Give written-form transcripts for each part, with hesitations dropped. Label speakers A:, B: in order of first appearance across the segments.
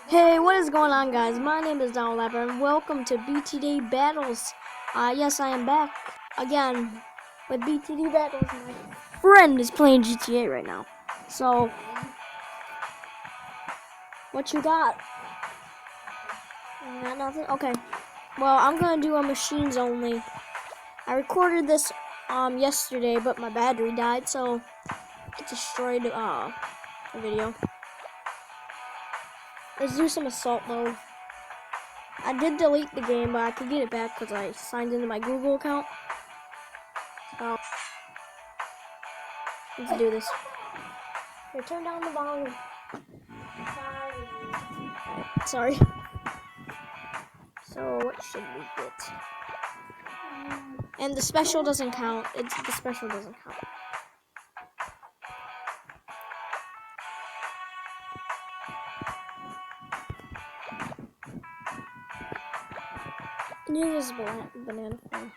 A: Hey, what is going on, guys? My name is Donald Lapper, and welcome to Btd Battles. Yes, I am back again with Btd Battles. My friend is playing GTA right now. So, what you got? Got nothing? Okay. Well, I'm gonna do a machines only. I recorded this yesterday, but my battery died, so it destroyed the video. Let's do some assault mode. I did delete the game, but I could get it back because I signed into my Google account. So, let's do this. Here, turn down the volume. Sorry. So, what should we get? And the special doesn't count. The special doesn't count. Use banana phone.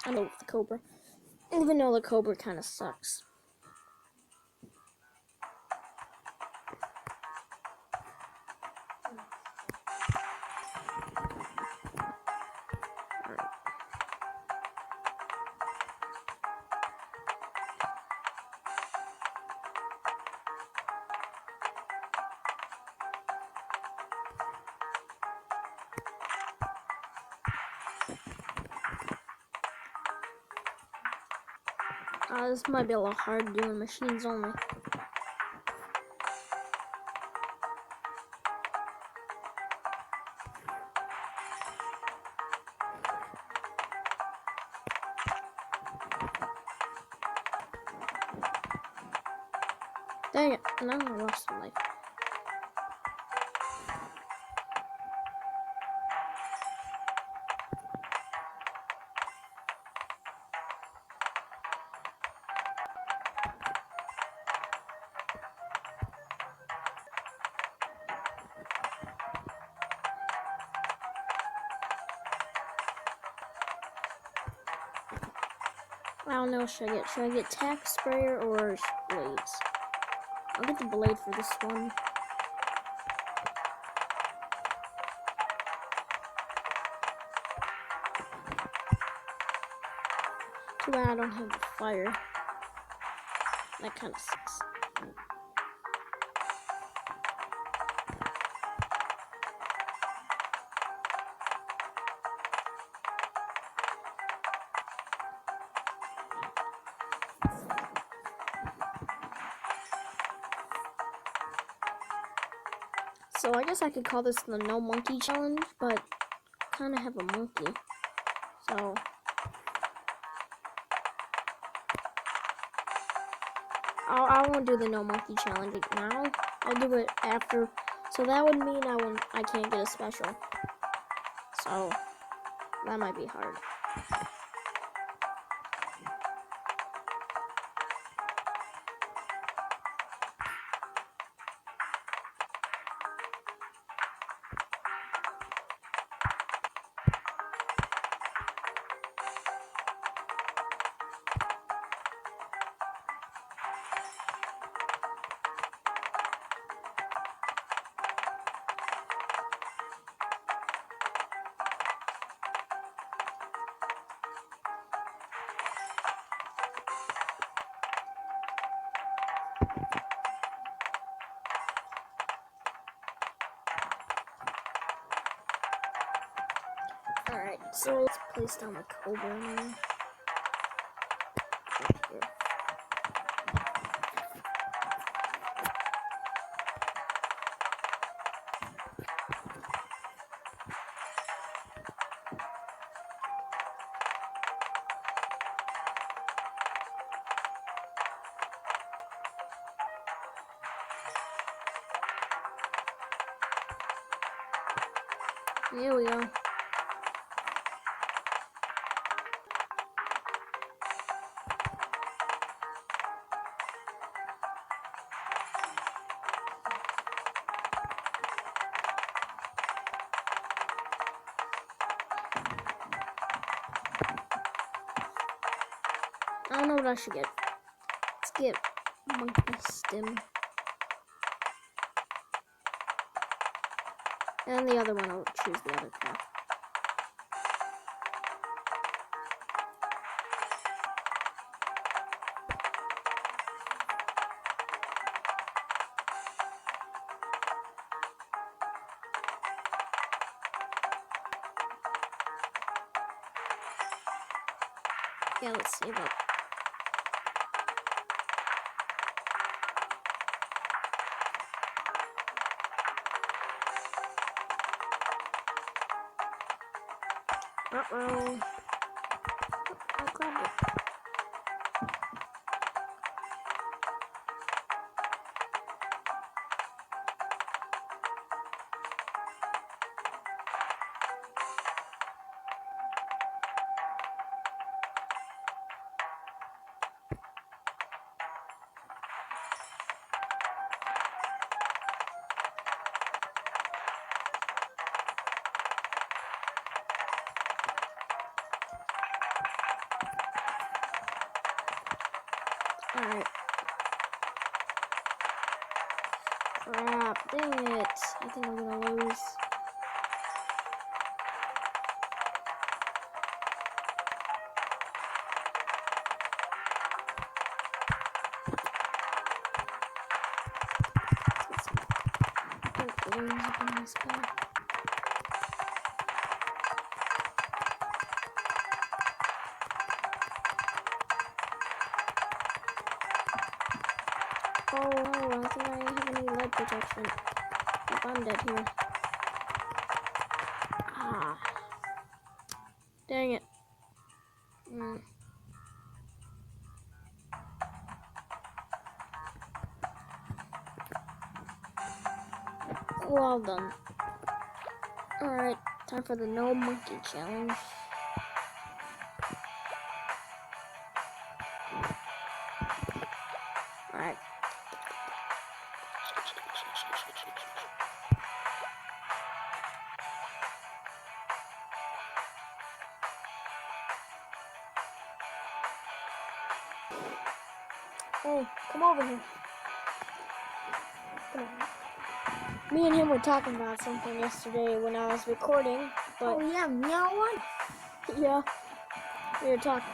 A: I know the Cobra. Even though the Cobra kind of sucks. This might be a little hard doing machines only. Dang it, and I'm gonna lost some life. I don't know what should I get. Should I get tack sprayer or blades? I'll get the blade for this one. Too bad I don't have the fire. That kind of sucks. So I guess I could call this the no monkey challenge, but kind of have a monkey. So I won't do the no monkey challenge now. I'll do it after. So that would mean I can't get a special. So that might be hard. Alright, so let's place down the Cobra now. Here we go. I don't know what I should get. Let's get monkey stem. And the other one, I'll choose the other crab. Yeah, let's save it. Uh-oh. I grabbed it. Alright. Crap, dang it. I think I'm gonna lose. Oh no, I think I have any lead protection. If I'm dead here. Ah. Dang it. Well done. Alright, time for the no monkey challenge. Alright. Hey, come over here. Come on. Me and him were talking about something yesterday when I was recording, but
B: Oh yeah, Meowanna.
A: yeah, we were talking.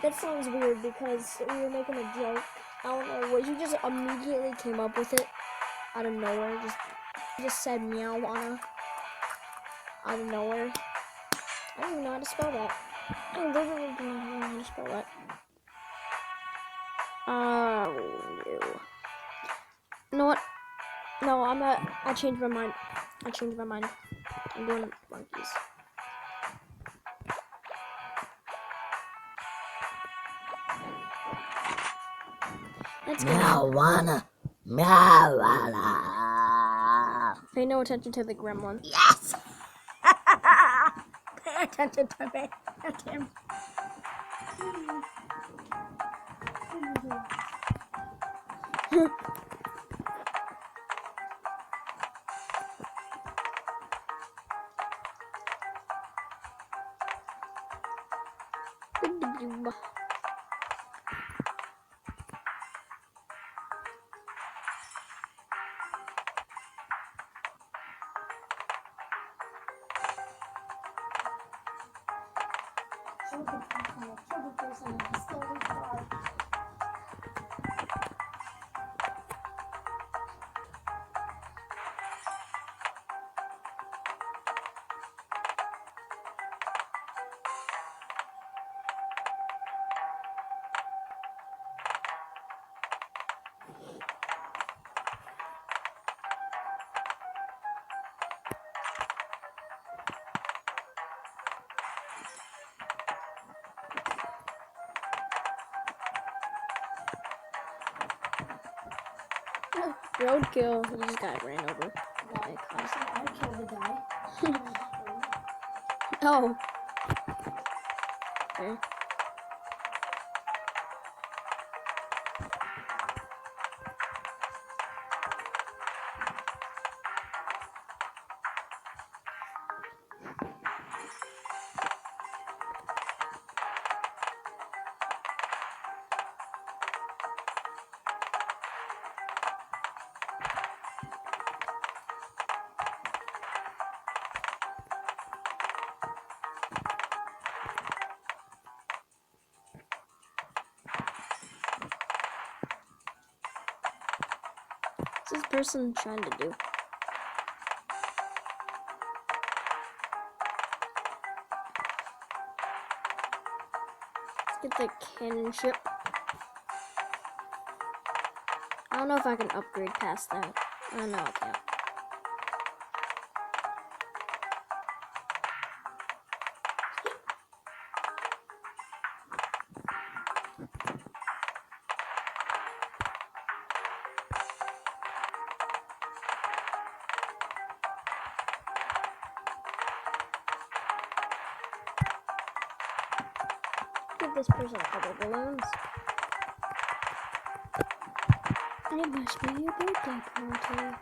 A: That sounds weird because we were making a joke. I don't know what he just immediately came up with it out of nowhere. Just said Meowanna out of nowhere. I don't even know how to spell that. I literally do not know how to spell that. No. You know what? No, I'm not. I changed my mind. I'm doing monkeys. Let's go.
B: Meowanna. Meowanna.
A: Pay no attention to the gremlin.
B: Yes! Pay attention to me. Not him.
A: Roadkill. He just got ran over.
B: I killed the guy.
A: Oh. Okay. What's this person trying to do? Let's get the cannon ship. I don't know if I can upgrade past that. Oh no, I can't. Give this person a couple balloons. And it must be your birthday party.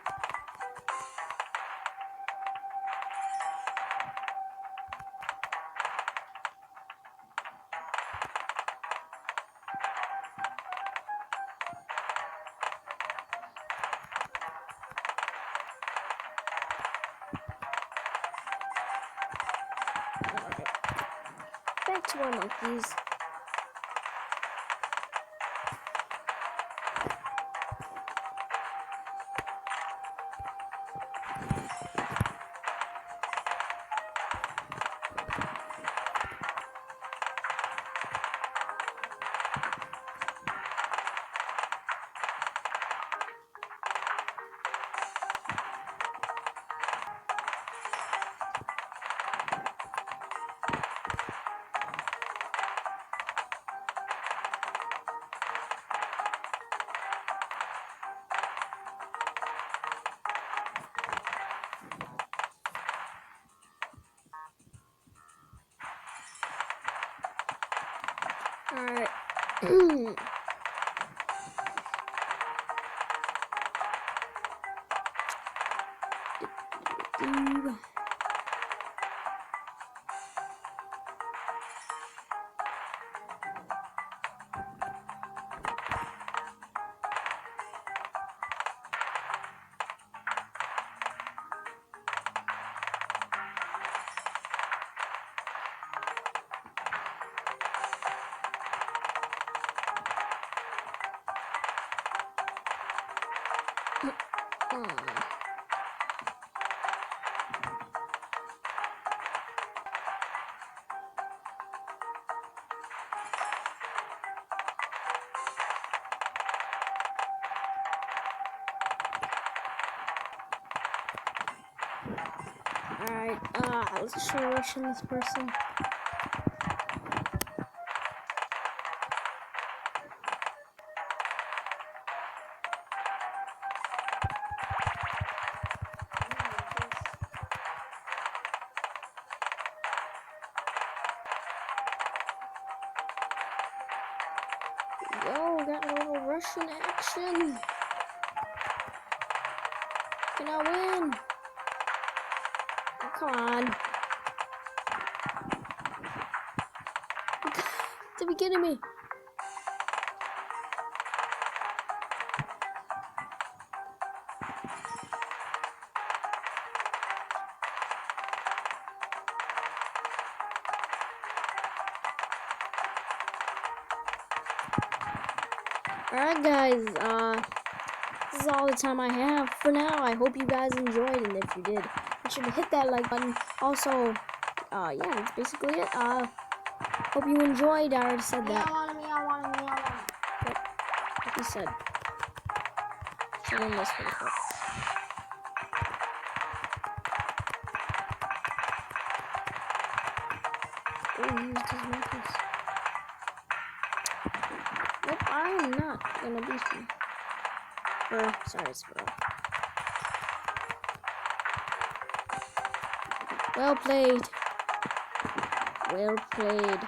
A: Alright. Back to our monkeys. Alright. Alright, let's try rushing this person. Yo, got a little Russian action. Can I win? Oh, come on. To be kidding me. Alright guys, this is all the time I have for now. I hope you guys enjoyed, and if you did, make sure to hit that like button. Also, yeah, that's basically it. Hope you enjoyed. I already said that.
B: Meowanna.
A: Yep, like you said. Should win this one quick. Oh, he used his monkeys. Nope, I am not gonna beat him. Sorry, squirrel. Well played. Well played.